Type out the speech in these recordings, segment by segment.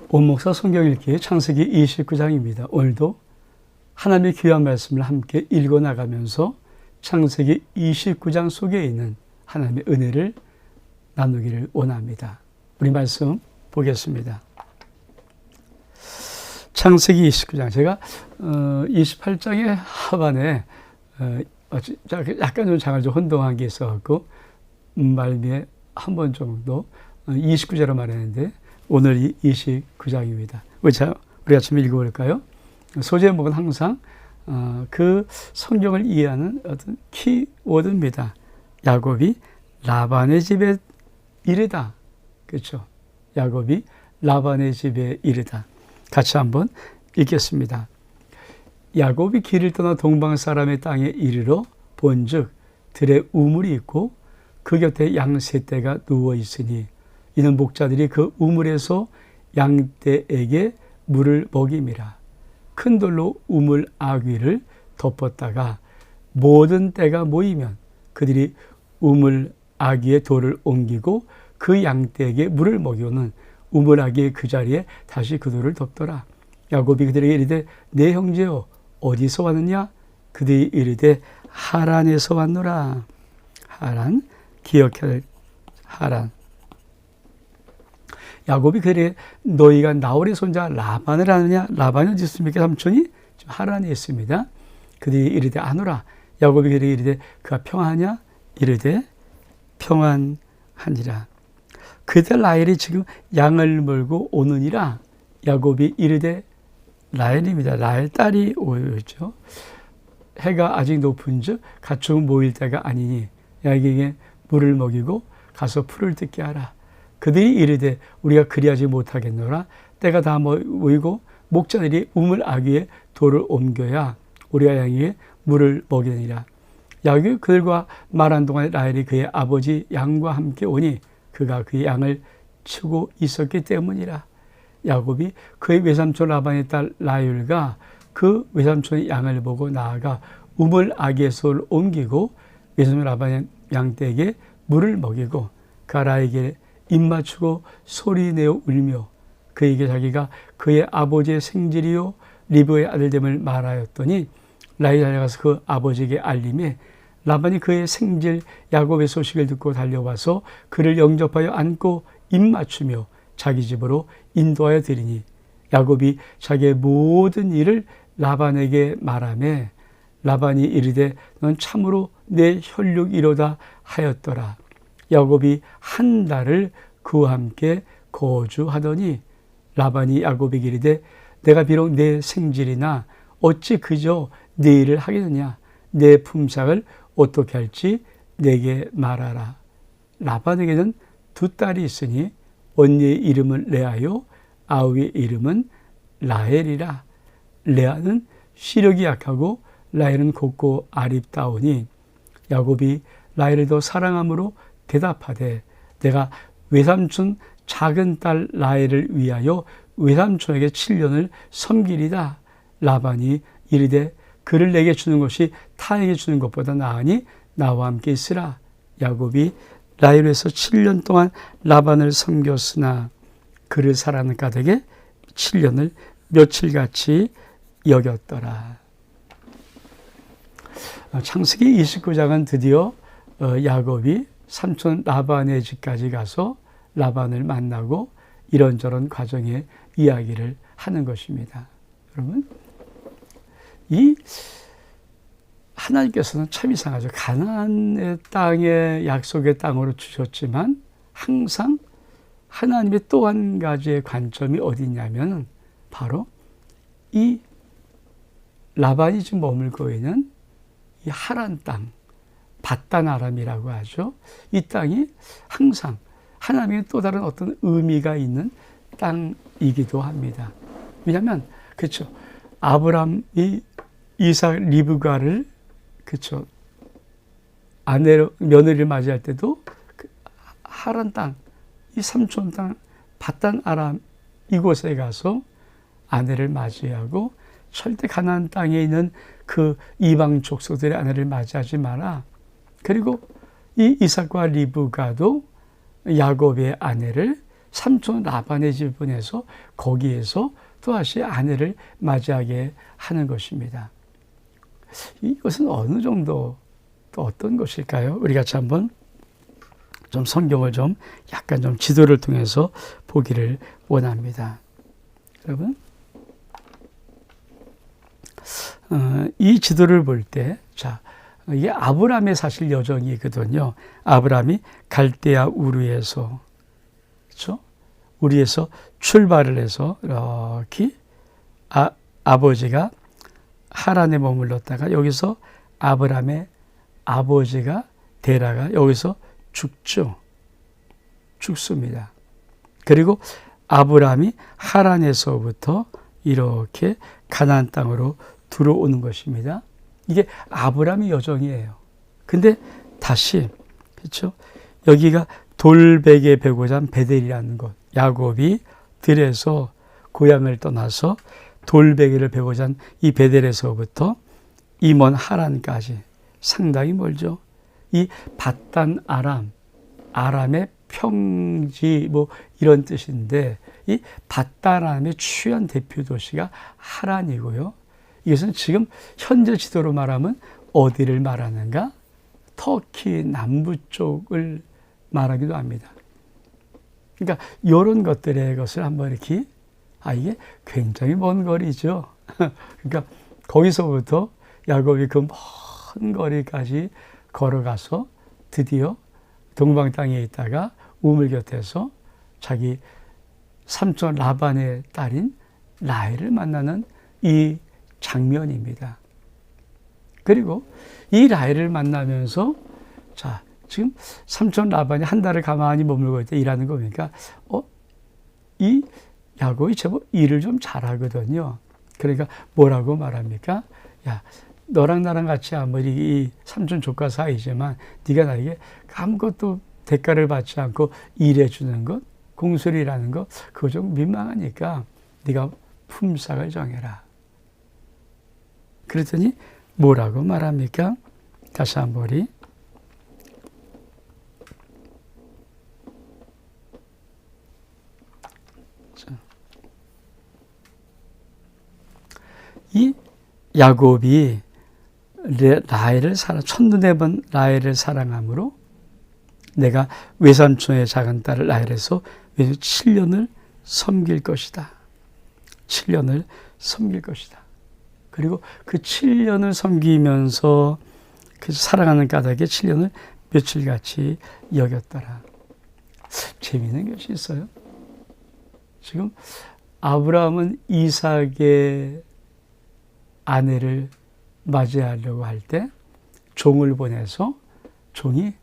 온목사 성경 읽기 창세기 29장입니다. 오늘도 하나님의 귀한 말씀을 함께 읽어나가면서 창세기 29장 속에 있는 하나님의 은혜를 나누기를 원합니다. 우리 말씀 보겠습니다. 창세기 29장, 제가 28장의 하반에 약간 좀 장을 좀 혼동한 게 있어갖고 말미에 한 번 정도 29절로 말했는데 오늘 29장입니다. 우리 아침에 읽어볼까요? 소제목은 항상 그 성경을 이해하는 어떤 키워드입니다. 야곱이 라반의 집에 이르다. 그렇죠? 야곱이 라반의 집에 이르다. 같이 한번 읽겠습니다. 야곱이 길을 떠나 동방 사람의 땅에 이르러 본즉 들에 우물이 있고 그 곁에 양 세 떼가 누워 있으니 이는 목자들이 그 우물에서 양떼에게 물을 먹임이라. 큰 돌로 우물 아귀를 덮었다가 모든 떼가 모이면 그들이 우물 아귀의 돌을 옮기고 그 양떼에게 물을 먹이고는 우물 아귀의 그 자리에 다시 그 돌을 덮더라. 야곱이 그들에게 이르되 내 형제여 어디서 왔느냐? 그들이 이르되 하란에서 왔노라. 하란, 기억할 하란. 야곱이 그들에게 너희가 나홀의 손자 라반을 아느냐? 라반이 어디 있습니까? 삼촌이 지금 하란에 있습니다. 그들이 이르되 아노라. 야곱이 그들에게 이르되 그가 평안하냐? 이르되 평안하니라. 그때 라헬이 지금 양을 몰고 오느니라. 야곱이 이르되 라헬입니다. 라헬 딸이 오죠. 해가 아직 높은즉 가축 모일 때가 아니니 야곱에게 물을 먹이고 가서 풀을 뜯게 하라. 그들이 이르되 우리가 그리하지 못하겠노라. 때가 다 모이고 목자들이 우물 아귀에 돌을 옮겨야 우리가 양에게 물을 먹이느니라. 야곱이 그들과 말한 동안에 라헬이 그의 아버지 양과 함께 오니 그가 그의 양을 치고 있었기 때문이라. 야곱이 그의 외삼촌 라반의 딸 라율과 그 외삼촌의 양을 보고 나아가 우물 아귀의 소를 옮기고 외삼촌 라반의 양떼에게 물을 먹이고 그 라헬에게 입 맞추고 소리내어 울며 그에게 자기가 그의 아버지의 생질이요 리브의 아들됨을 말하였더니 라헬이 달려가서 그 아버지에게 알림에 라반이 그의 생질 야곱의 소식을 듣고 달려와서 그를 영접하여 안고 입 맞추며 자기 집으로 인도하여 드리니 야곱이 자기의 모든 일을 라반에게 말하매 라반이 이르되 넌 참으로 내 혈육이로다 하였더라. 야곱이 한 달을 그와 함께 거주하더니 라반이 야곱에게 이르되 내가 비록 내 생질이나 어찌 그저 내 일을 하겠느냐? 내 품삯을 어떻게 할지 내게 말하라. 라반에게는 두 딸이 있으니 언니의 이름은 레아요 아우의 이름은 라헬이라. 레아는 시력이 약하고 라헬은 곱고 아립다우니 야곱이 라헬을 더 사랑함으로 대답하되 내가 외삼촌 작은 딸 라헬을 위하여 외삼촌에게 7년을 섬기리다. 라반이 이르되 그를 내게 주는 것이 타에게 주는 것보다 나으니 나와 함께 있으라. 야곱이 라헬에서 7년 동안 라반을 섬겼으나 그를 사랑하는 까닭에 7년을 며칠같이 여겼더라. 창세기 29장은 드디어 야곱이 삼촌 라반의 집까지 가서 라반을 만나고 이런저런 과정의 이야기를 하는 것입니다. 여러분, 이 하나님께서는 참 이상하죠. 가나안의 땅에 약속의 땅으로 주셨지만 항상 하나님의 또 한 가지의 관점이 어디 있냐면 바로 이 라반이 지금 머물고 있는 이 하란 땅, 밧단 아람이라고 하죠. 이 땅이 항상 하나님의 또 다른 어떤 의미가 있는 땅이기도 합니다. 왜냐하면 그렇죠. 아브람이 이삭 리브가를 그렇죠. 아내로 며느리를 맞이할 때도 그 하란 땅, 이 삼촌 땅 밧단 아람 이곳에 가서 아내를 맞이하고 절대 가나안 땅에 있는 그 이방 족속들의 아내를 맞이하지 마라. 그리고 이 이삭과 리브가도 야곱의 아내를 삼촌 라반의 집을 보내서 거기에서 또다시 아내를 맞이하게 하는 것입니다. 이것은 어느 정도 또 어떤 것일까요? 우리 같이 한번 좀 성경을 좀 약간 좀 지도를 통해서 보기를 원합니다. 여러분, 이 지도를 볼 때, 자, 이게 아브라함의 사실 여정이거든요. 아브라함이 갈대아 우르에서, 그렇죠? 우리에서 출발을 해서 이렇게 아버지가 하란에 머물렀다가 여기서 아브라함의 아버지가 데라가 여기서 죽습니다. 그리고 아브라함이 하란에서부터 이렇게 가나안 땅으로 들어오는 것입니다. 이게 아브라함의 여정이에요. 근데 다시, 그렇죠? 여기가 돌베개 베고잔 베델이라는 곳. 야곱이 들에서 고향을 떠나서 돌베개를 베고잔 이 베델에서부터 이 먼 하란까지 상당히 멀죠. 이 바단 아람의 평지 뭐 이런 뜻인데 이 바단 아람의 주요한 대표 도시가 하란이고요. 이것은 지금 현재 지도로 말하면 어디를 말하는가? 터키 남부 쪽을 말하기도 합니다. 그러니까 이런 것을 한번 이렇게 이게 굉장히 먼 거리죠. 그러니까 거기서부터 야곱이 그 먼 거리까지 걸어가서 드디어 동방 땅에 있다가 우물 곁에서 자기 삼촌 라반의 딸인 라헬을 만나는 이 장면입니다. 그리고 이 라헬을 만나면서 자, 지금 삼촌 라반이 한 달을 가만히 머물고 있다 일하는 거니까 이 야곱이 제법 일을 좀 잘하거든요. 그러니까 뭐라고 말합니까? 야, 너랑 나랑 같이 아무리 이 삼촌 조카 사이지만 네가 나에게 아무것도 대가를 받지 않고 일해주는 것, 공술이라는 것, 그거 좀 민망하니까 네가 품삯을 정해라. 그랬더니 뭐라고 말합니까? 다시 한 번 이 야곱이 라헬을 첫눈에 본 라헬을 사랑함으로 내가 외삼촌의 작은 딸을 라헬에서 7년을 섬길 것이다. 7년을 섬길 것이다. 그리고 그 7년을 섬기면서 그 사랑하는 까닭에 7년을 며칠같이 여겼더라. 재미있는 것이 있어요. 지금 아브라함은 이삭의 아내를 맞이하려고 할 때 종을 보내서 종이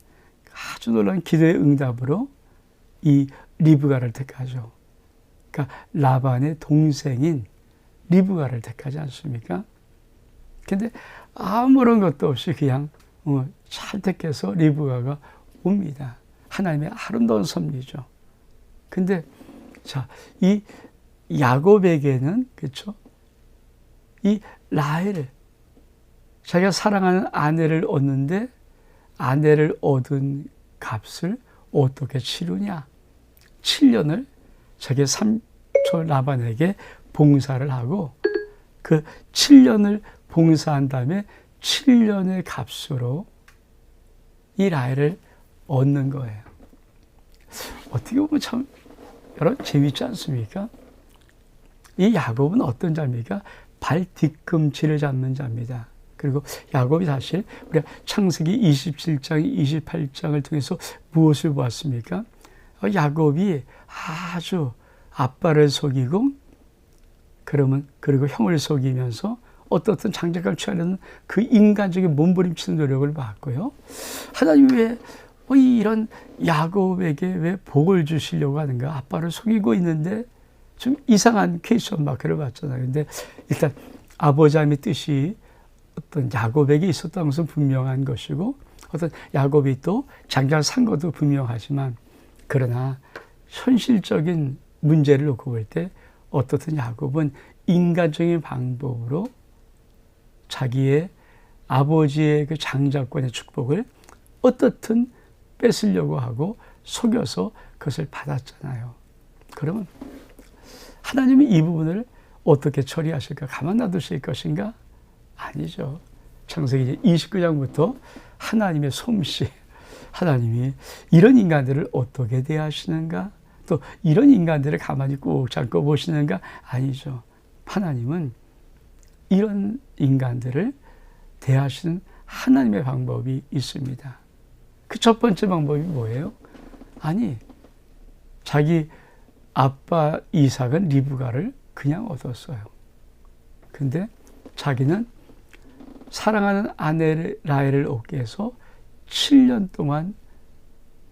아주 놀라운 기도의 응답으로 이 리브가를 택하죠. 그러니까 라반의 동생인 리브가를 택하지 않습니까? 근데 아무런 것도 없이 그냥 잘 택해서 리브가가 옵니다. 하나님의 아름다운 섭리죠. 근데 자, 이 야곱에게는 그렇죠? 이 라헬을 자기가 사랑하는 아내를 얻는데 아내를 얻은 값을 어떻게 치르냐? 7년을 자기 삼촌 라반에게 봉사를 하고 그 7년을 봉사한 다음에 7년의 값으로 이 라헬을 얻는 거예요. 어떻게 보면 참 여러 재미있지 않습니까? 이 야곱은 어떤 자입니까? 발 뒤꿈치를 잡는 자입니다. 그리고 야곱이 사실 우리가 창세기 27장, 28장을 통해서 무엇을 보았습니까? 야곱이 아주 아빠를 속이고 그리고 형을 속이면서 어떻든 장자감을 취하려는 그 인간적인 몸부림치는 노력을 봤고요. 하나님 왜 이런 야곱에게 왜 복을 주시려고 하는가? 아빠를 속이고 있는데 좀 이상한 케이스 마크를 봤잖아요. 근데 일단 아버지 하나님의 뜻이 어떤 야곱에게 있었던 것은 분명한 것이고 어떤 야곱이 또 장자를 산 것도 분명하지만 그러나 현실적인 문제를 놓고 볼 때 어떻든 야곱은 인간적인 방법으로 자기의 아버지의 그 장자권의 축복을 어떻든 뺏으려고 하고 속여서 그것을 받았잖아요. 그러면 하나님이 이 부분을 어떻게 처리하실까? 가만 놔두실 것인가? 아니죠. 창세기 29장부터 하나님의 솜씨, 하나님이 이런 인간들을 어떻게 대하시는가? 또 이런 인간들을 가만히 꾹 잡고 보시는가? 아니죠. 하나님은 이런 인간들을 대하시는 하나님의 방법이 있습니다. 그 첫 번째 방법이 뭐예요? 아니, 자기 아빠 이삭은 리브가를 그냥 얻었어요. 근데 자기는 사랑하는 아내 라헬을 얻기 위해서 7년 동안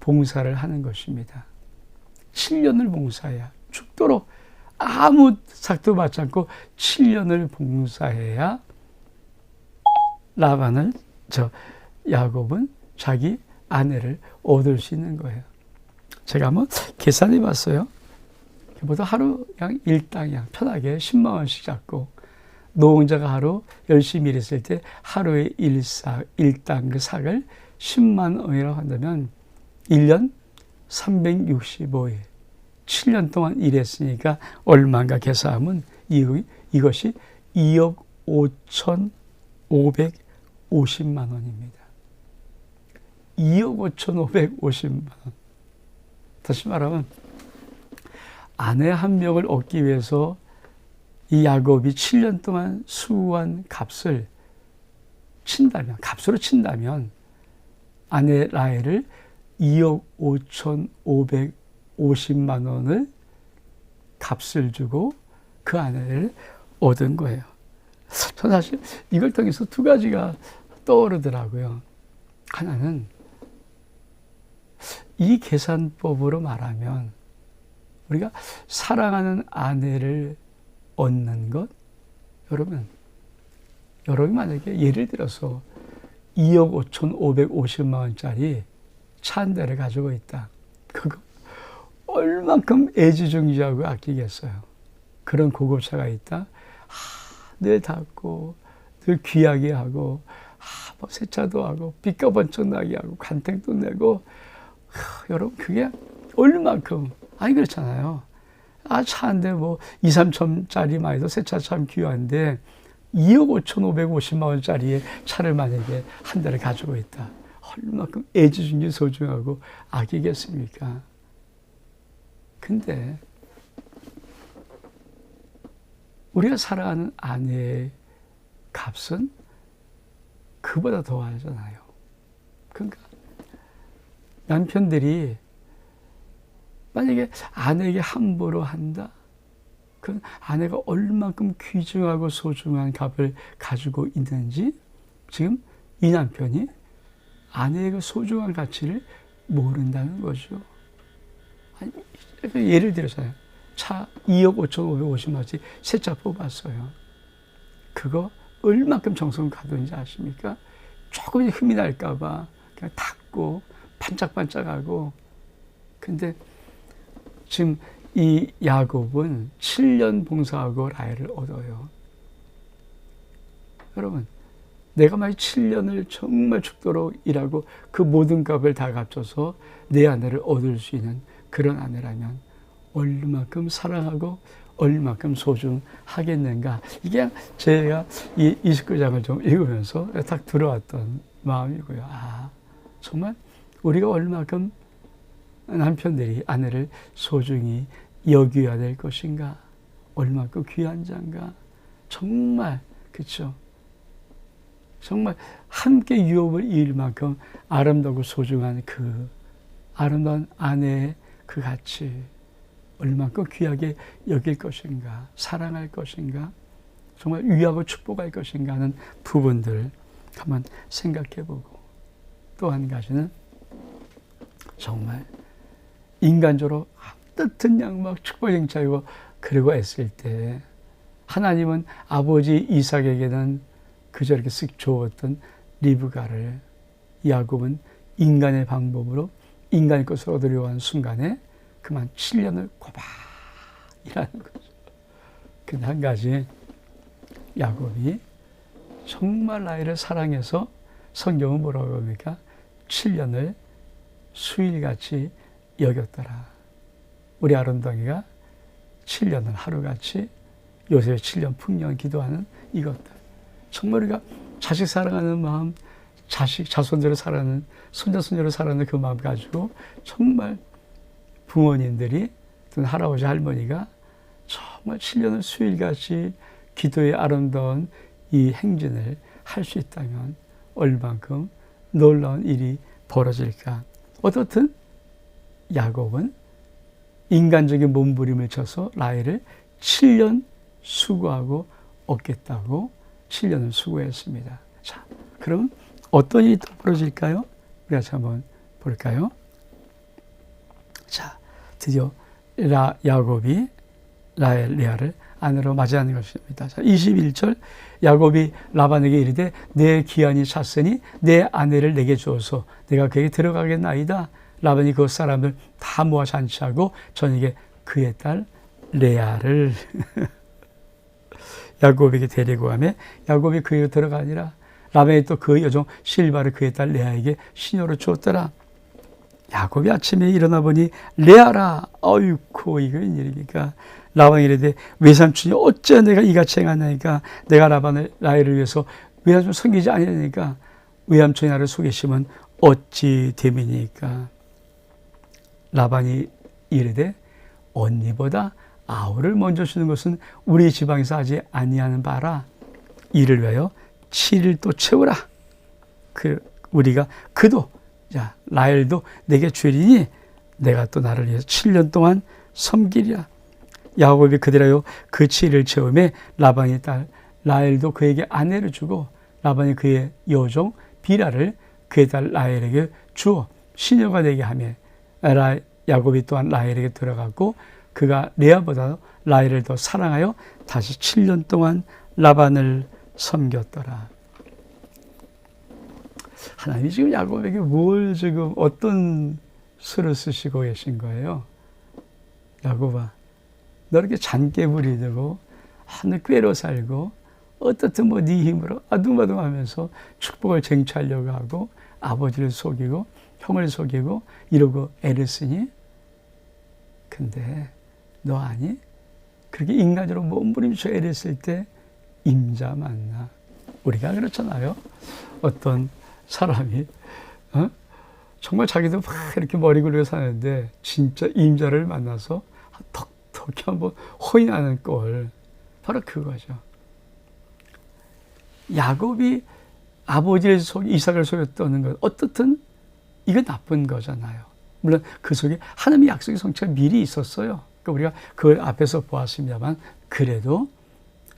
봉사를 하는 것입니다. 7년을 봉사해야, 죽도록 아무 삭도 받지 않고 7년을 봉사해야 야곱은 자기 아내를 얻을 수 있는 거예요. 제가 한번 계산해 봤어요. 보통 하루 그냥 일당량 편하게 10만 원씩 잡고, 노동자가 하루 열심히 일했을 때 하루에 일당 그 삭을 10만 원이라고 한다면 1년 365일 7년 동안 일했으니까 얼마인가 계산하면 이것이 2억 5,550만 원입니다. 2억 5,550만 원. 다시 말하면 아내 한 명을 얻기 위해서 이 야곱이 7년 동안 수고한 값으로 친다면 아내 라헬을 2억 5,550만 원을 값을 주고 그 아내를 얻은 거예요. 저는 사실 이걸 통해서 두 가지가 떠오르더라고요. 하나는 이 계산법으로 말하면 우리가 사랑하는 아내를 얻는 것, 여러분이 만약에 예를 들어서 2억 5,550만 원짜리 차 한 대를 가지고 있다. 그거 얼만큼 애지중지하고 아끼겠어요. 그런 고급차가 있다. 늘 닦고 늘 귀하게 하고 뭐 세차도 하고 빛가 번쩍 나게 하고 간택도 내고, 여러분 그게 얼만큼, 아니 그렇잖아요. 차 한 대 뭐 2, 3천짜리만 해도 새 차 참 귀한데 2억 5,550만 원짜리의 차를 만약에 한 대를 가지고 있다. 얼마큼 애지중지 소중하고 아끼겠습니까? 근데 우리가 사랑하는 아내의 값은 그보다 더 하잖아요. 그러니까 남편들이 만약에 아내에게 함부로 한다? 그럼 아내가 얼마큼 귀중하고 소중한 값을 가지고 있는지 지금 이 남편이 아내의 그 소중한 가치를 모른다는 거죠. 아니, 예를 들어서요. 차 2억 5,550만 원짜리 새 차 뽑았어요. 그거 얼마큼 정성 가든지 아십니까? 조금 흠이 날까 봐 그냥 닦고 반짝반짝하고. 근데 지금 이 야곱은 7년 봉사하고 라헬을 얻어요. 여러분, 내가 만약 7년을 정말 죽도록 일하고 그 모든 값을 다 갖춰서 내 아내를 얻을 수 있는 그런 아내라면 얼마큼 사랑하고 얼마큼 소중하겠는가. 이게 제가 이 29장을 좀 읽으면서 딱 들어왔던 마음이고요. 정말 우리가 얼마큼 남편들이 아내를 소중히 여겨야 될 것인가, 얼마큼 귀한 자인가. 정말 그렇죠. 정말 함께 유업을 이을 만큼 아름다고 소중한 그 아름다운 아내의 그 가치, 얼마큼 귀하게 여길 것인가, 사랑할 것인가, 정말 위하고 축복할 것인가 하는 부분들 한번 생각해보고, 또 한 가지는 정말 인간적으로 뜻은 양막 축복 행차이고 그러고 했을 때 하나님은 아버지 이삭에게는 그저 이렇게 쓱 주었던 리브가를 야곱은 인간의 방법으로 인간의 것을 얻으려고 하는 순간에 그만 7년을 고박 일하는 거죠. 근데 한 가지, 야곱이 정말 라헬을 사랑해서 성경은 뭐라고 합니까? 7년을 수일같이 여겼더라. 우리 아름덩이가 7년은 하루같이 요셉의 7년 풍년 기도하는 이것들. 정말 우리가 자식 사랑하는 마음, 자손들을 사랑하는, 손자손녀를 사랑하는 그 마음 가지고 정말 부모님들이 또는 할아버지 할머니가 정말 7년을 수일같이 기도의 아름다운 이 행진을 할 수 있다면 얼만큼 놀라운 일이 벌어질까. 어떻든 야곱은 인간적인 몸부림을 쳐서 라헬을 7년 수고하고 얻겠다고 7년을 수고했습니다. 자, 그럼 어떤 일이 또 벌어질까요? 우리가 한번 볼까요? 자, 드디어 야곱이 라헬, 레아를 아내로 맞이하는 것입니다. 자, 21절 야곱이 라반에게 이르되 내 기한이 찼으니 내 아내를 내게 주어서 내가 그에게 들어가겠나이다. 라반이 그 사람을 다 모아 잔치하고 저녁에 그의 딸 레아를 야곱에게 데리고 가매 야곱이 그에게 들어가니라. 라반이 또 그 여종 실바를 그의 딸 레아에게 시녀로 주었더라. 야곱이 아침에 일어나 보니 레아라. 어이쿠 이거 웬일입니까? 라반이 이르되 외삼촌이 어째 내가 이같이 행하나이까? 내가 라헬을 위해서 외삼촌 섬기지 아니하니까 외삼촌이 나를 속이시면 어찌 됨이니까? 라반이 이르되 언니보다 아우를 먼저 주는 것은 우리 지방에서 하지 아니하는 바라. 이를 위하여 7일 또 채우라. 우리가 그도 자 라헬도 내게 주리니 내가 또 나를 위해서 7년 동안 섬기리라. 야곱이 그들하여 그 7일 채움에 라반의 딸 라헬도 그에게 아내를 주고 라반이 그의 여종 비라를 그의 딸 라헬에게 주어 시녀가 되게 하며 야곱이 또한 라헬에게 들어갔고 그가 레아보다 라헬을 더 사랑하여 다시 7년 동안 라반을 섬겼더라. 하나님이 지금 야곱에게 지금 어떤 수를 쓰시고 계신 거예요? 야곱아, 너 이렇게 잔깨부리 들고 너 꾀로 살고 어떻든 네 힘으로 아둥바둥하면서 축복을 쟁취하려고 하고 아버지를 속이고 형을 속이고 이러고 애를 쓰니? 근데 너 아니? 그렇게 인간적으로 몸부림쳐 애를 쓸 때 임자 만나. 우리가 그렇잖아요. 어떤 사람이 정말 자기도 막 이렇게 머리 굴리고 사는데 진짜 임자를 만나서 톡톡히 한번 혼이 나는 꼴. 바로 그거죠. 야곱이 아버지를 이삭을 속였다는 것 어떻든 이건 나쁜 거잖아요. 물론 그 속에 하나님의 약속의 성취가 미리 있었어요. 그러니까 우리가 그걸 앞에서 보았습니다만 그래도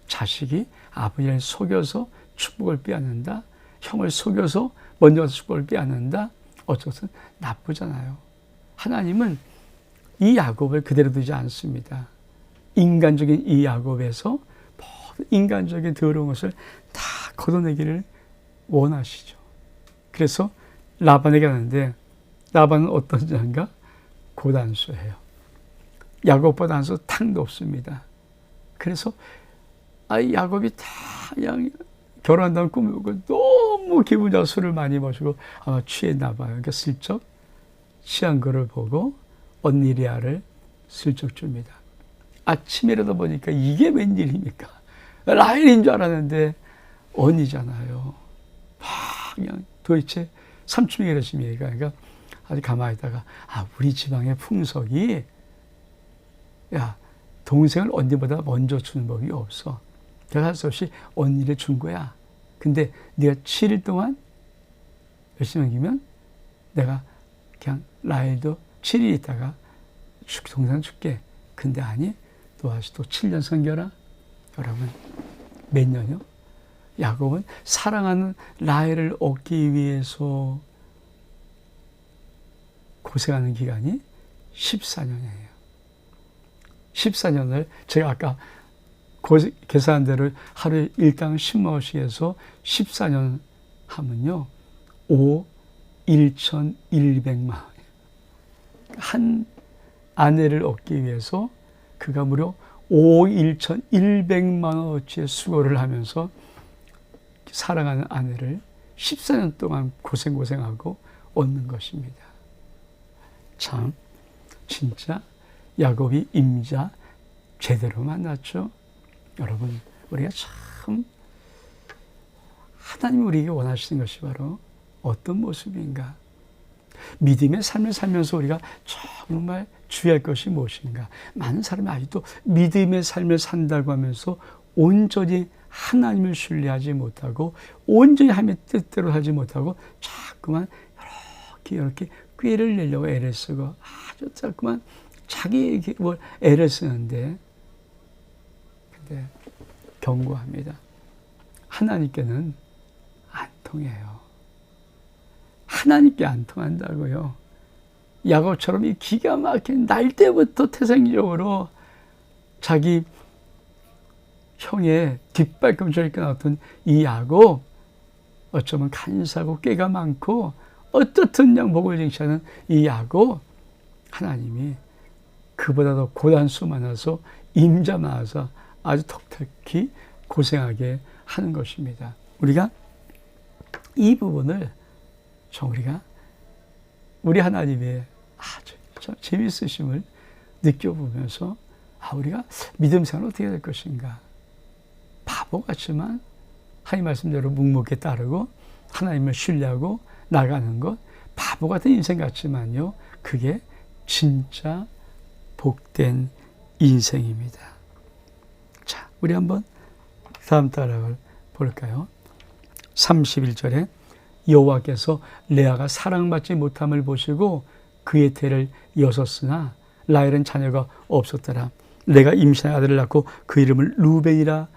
자식이 아버지를 속여서 축복을 빼앗는다. 형을 속여서 먼저 축복을 빼앗는다. 어쨌든 나쁘잖아요. 하나님은 이 야곱을 그대로 두지 않습니다. 인간적인 이 야곱에서 모든 인간적인 더러운 것을 다 걷어내기를 원하시죠. 그래서 라반에게 하는데 라반은 어떤 자인가? 고단수예요. 야곱보다 단수 탕도 없습니다. 그래서 야곱이 다 그냥 결혼한다는 꿈을 꾸고 너무 기분 좋아 술을 많이 마시고 아마 취했나 봐요. 그러니까 슬쩍 취한 거를 보고 언니 레아를 슬쩍 줍니다. 아침에 일어나 보니까 이게 웬일입니까? 라헬인 줄 알았는데 언니잖아요. 그냥 도대체 삼촌이 그러십니까? 그러니까 아주 가만히 있다가 우리 지방의 풍속이 야 동생을 언니보다 먼저 주는 법이 없어. 내가 할 수 없이 언니를 준 거야. 근데 네가 7일 동안 열심히 넘기면 내가 그냥 라헬도 7일 있다가 동생 줄게. 근데 아니 또 다시 또 7년 섬겨라. 여러분 몇 년이요? 야곱은 사랑하는 라헬을 얻기 위해서 고생하는 기간이 14년이에요. 14년을 제가 아까 계산한 대로 하루에 일당 10만 원씩 해서 14년 하면요. 5억 1,100만 원. 한 아내를 얻기 위해서 그가 무려 5억 1,100만 원어치의 수고를 하면서 사랑하는 아내를 14년 동안 고생하고 얻는 것입니다. 참 진짜 야곱이 임자 제대로 만났죠. 여러분, 우리가 참 하나님이 우리에게 원하시는 것이 바로 어떤 모습인가? 믿음의 삶을 살면서 우리가 정말 주의할 것이 무엇인가? 많은 사람이 아직도 믿음의 삶을 산다고 하면서 온전히 하나님을 신뢰하지 못하고 온전히 하나님의 뜻대로 하지 못하고 자꾸만 이렇게 꾀를 내려고 애를 쓰고 아주 자꾸만 자기에게 뭘 애를 쓰는데, 근데 경고합니다. 하나님께는 안 통해요. 하나님께 안 통한다고요. 야곱처럼 이 기가 막힌 날 때부터 태생적으로 자기 형의 뒷발꿈치를 끊었던 이 야곱, 어쩌면 간사하고 꾀가 많고 어떻든 양복을 쟁취하는 이 야곱, 하나님이 그보다 더 고단수 많아서 임자 많아서 아주 톡톡히 고생하게 하는 것입니다. 우리가 이 부분을 우리가 우리 하나님의 아주 재미있으심을 느껴보면서 우리가 믿음 생활을 어떻게 될 것인가. 바보 같지만 하나님 말씀대로 묵묵히 따르고 하나님을 신뢰하고 나가는 것, 바보 같은 인생 같지만요, 그게 진짜 복된 인생입니다. 자, 우리 한번 다음 단락을 볼까요? 31절에 여호와께서 레아가 사랑받지 못함을 보시고 그의 태를 여섰으나 라헬은 자녀가 없었더라. 내가 임신한 아들을 낳고 그 이름을 루벤이라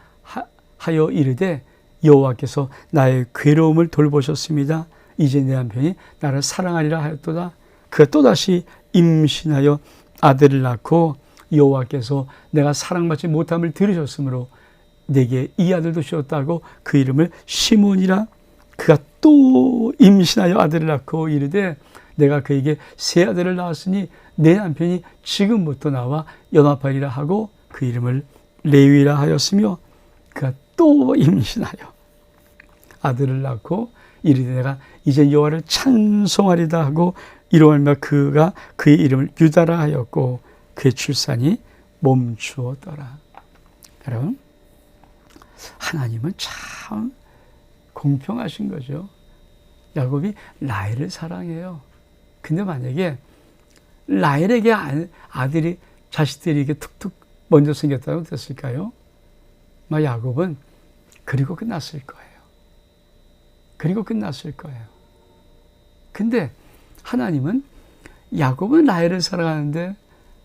하여 이르되 여호와께서 나의 괴로움을 돌보셨습니다. 이제 내 남편이 나를 사랑하리라 하였도다. 그가 또다시 임신하여 아들을 낳고 여호와께서 내가 사랑받지 못함을 들으셨으므로 내게 이 아들도 주었다고 그 이름을 시몬이라. 그가 또 임신하여 아들을 낳고 이르되 내가 그에게 세 아들을 낳았으니 내 남편이 지금부터 나와 연합하리라 하고 그 이름을 레위라 하였으며, 그가 또 임신하여 아들을 낳고 이르되 내가 이제 여호와를 찬송하리다 하고 이로 말미암아 그가 그의 이름을 유다라 하였고 그의 출산이 멈추었더라. 여러분, 하나님은 참 공평하신 거죠. 야곱이 라헬을 사랑해요. 근데 만약에 라헬에게 아들이, 자식들이 이게 툭툭 먼저 생겼다면 어땠을까요? 야곱은 그리고 끝났을 거예요. 그리고 끝났을 거예요. 근데 하나님은, 야곱은 라헬을 사랑하는데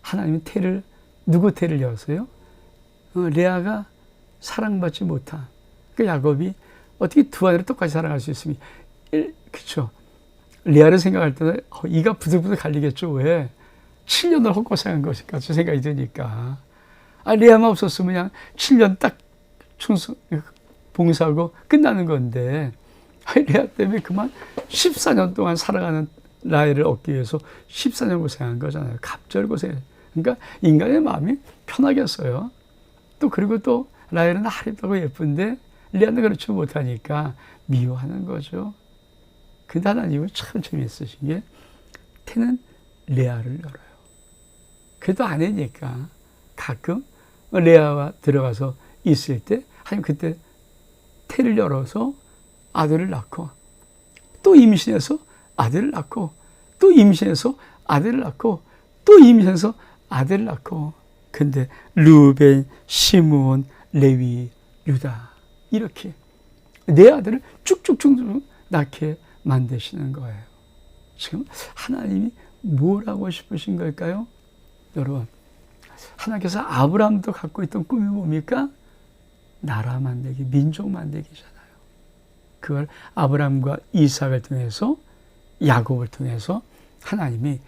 하나님은 누구 태를 여었어요? 레아가 사랑받지 못한. 그러니까 야곱이 어떻게 두 아들을 똑같이 사랑할 수 있으면, 그렇죠. 레아를 생각할 때는 이가 부들부들 갈리겠죠. 왜? 7년을 헛고생한 것일까 생각이 드니까. 레아만 없었으면 그냥 7년 딱 봉사하고 끝나는 건데, 레아 때문에 그만 14년 동안 살아가는 라헬을 얻기 위해서 14년 고생한 거잖아요. 갑절 고생. 그러니까 인간의 마음이 편하겠어요. 또 그리고 또 라헬은 아름답고 예쁜데 레아는 그렇지 못하니까 미워하는 거죠. 근데 하나님은 참 재미있으신 게 태는 레아를 열어요. 그래도 아내니까 가끔 레아와 들어가서 있을 때 하나님 그때 태를 열어서 아들을 낳고 또 임신해서 아들을 낳고 또 임신해서 아들을 낳고 또 임신해서 아들을 낳고, 근데 루벤, 시므온, 레위, 유다 이렇게 네 아들을 쭉쭉쭉 낳게 만드시는 거예요. 지금 하나님이 뭘 하고 싶으신 걸까요? 여러분, 하나님께서 아브라함도 갖고 있던 꿈이 뭡니까? 나라 만들기, 민족 만들기잖아요. 그걸 아브라함과 이삭을 통해서, 야곱을 통해서 하나님이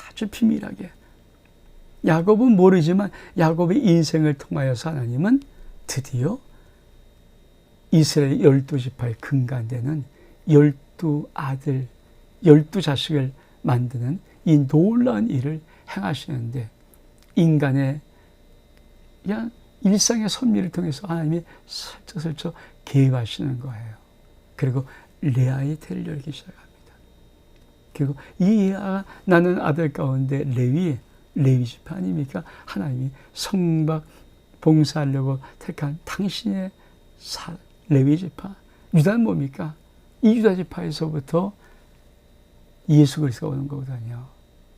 아주 비밀하게, 야곱은 모르지만 야곱의 인생을 통하여서 하나님은 드디어 이스라엘 12지파의 근간되는 12아들, 12자식을 만드는 이 놀라운 일을 행하시는데, 인간의 그냥 일상의 섭리를 통해서 하나님이 슬쩍슬쩍 개입하시는 거예요. 그리고 레아의 태를 열기 시작합니다. 그리고 이 레아가 낳는 아들 가운데 레위, 레위 지파 아닙니까? 하나님이 성박 봉사하려고 택한 당신의 레위 지파. 유다는 뭡니까? 이 유다 지파에서부터 예수 그리스도가 오는 거거든요.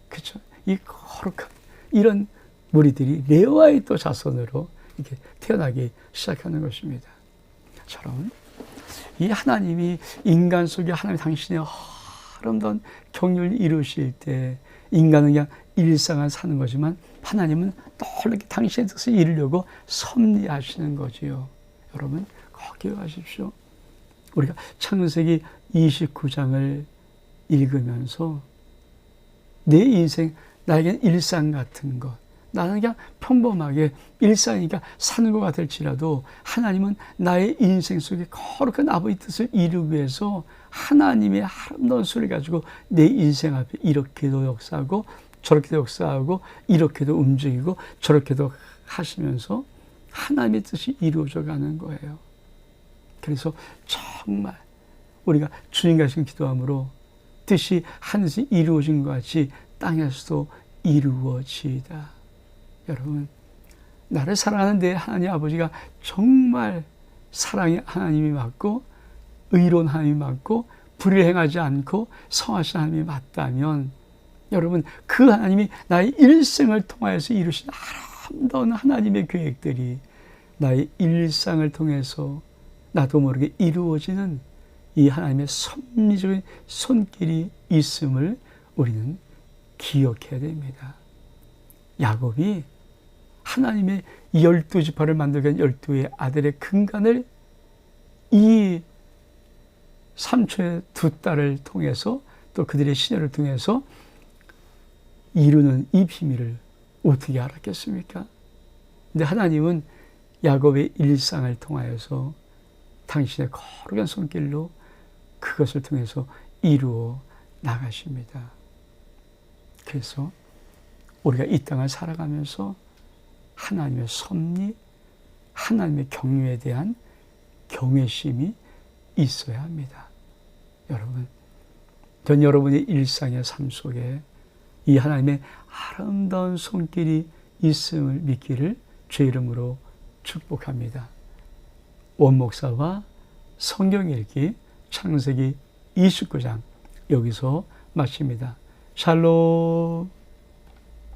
그렇죠? 이 거룩한 이런 무리들이 레와의 또 자손으로 이렇게 태어나기 시작하는 것입니다. 저런 이 하나님이 인간 속에 하나님 당신의 아름다운 경륜을 이루실 때 인간은 그냥 일상을 사는 거지만 하나님은 놀랍게 당신의 뜻을 이루려고 섭리하시는 거지요. 여러분 꼭 기억하십시오. 우리가 창세기 29장을 읽으면서 내 인생, 나에겐 일상 같은 것, 나는 그냥 평범하게 일상이니까 사는 것 같을지라도 하나님은 나의 인생 속에 거룩한 아버지 뜻을 이루기 위해서 하나님의 아름다운 수를 가지고 내 인생 앞에 이렇게도 역사하고 저렇게도 역사하고 이렇게도 움직이고 저렇게도 하시면서 하나님의 뜻이 이루어져 가는 거예요. 그래서 정말 우리가 주님 가신 기도함으로 뜻이 하늘에서 이루어진 것 같이 땅에서도 이루어지이다. 여러분, 나를 사랑하는 내 하나님 아버지가 정말 사랑의 하나님이 맞고 의로운 하나님이 맞고 불의를 행하지 않고 성하신 하나님이 맞다면 여러분 그 하나님이 나의 일생을 통하여서 이루신 아름다운 하나님의 계획들이 나의 일상을 통해서 나도 모르게 이루어지는 이 하나님의 섭리적인 손길이 있음을 우리는 기억해야 됩니다. 야곱이 하나님의 12지파를 만들게 한 12의 아들의 근간을 이 삼촌의 두 딸을 통해서 또 그들의 시녀를 통해서 이루는 이 비밀을 어떻게 알았겠습니까? 근데 하나님은 야곱의 일상을 통하여서 당신의 거룩한 손길로 그것을 통해서 이루어 나가십니다. 그래서 우리가 이 땅을 살아가면서 하나님의 섭리, 하나님의 경륜에 대한 경외심이 있어야 합니다. 여러분, 전 여러분의 일상의 삶 속에 이 하나님의 아름다운 손길이 있음을 믿기를 주의 이름으로 축복합니다. 원목사와 성경 읽기 창세기 29장 여기서 마칩니다. 샬롬.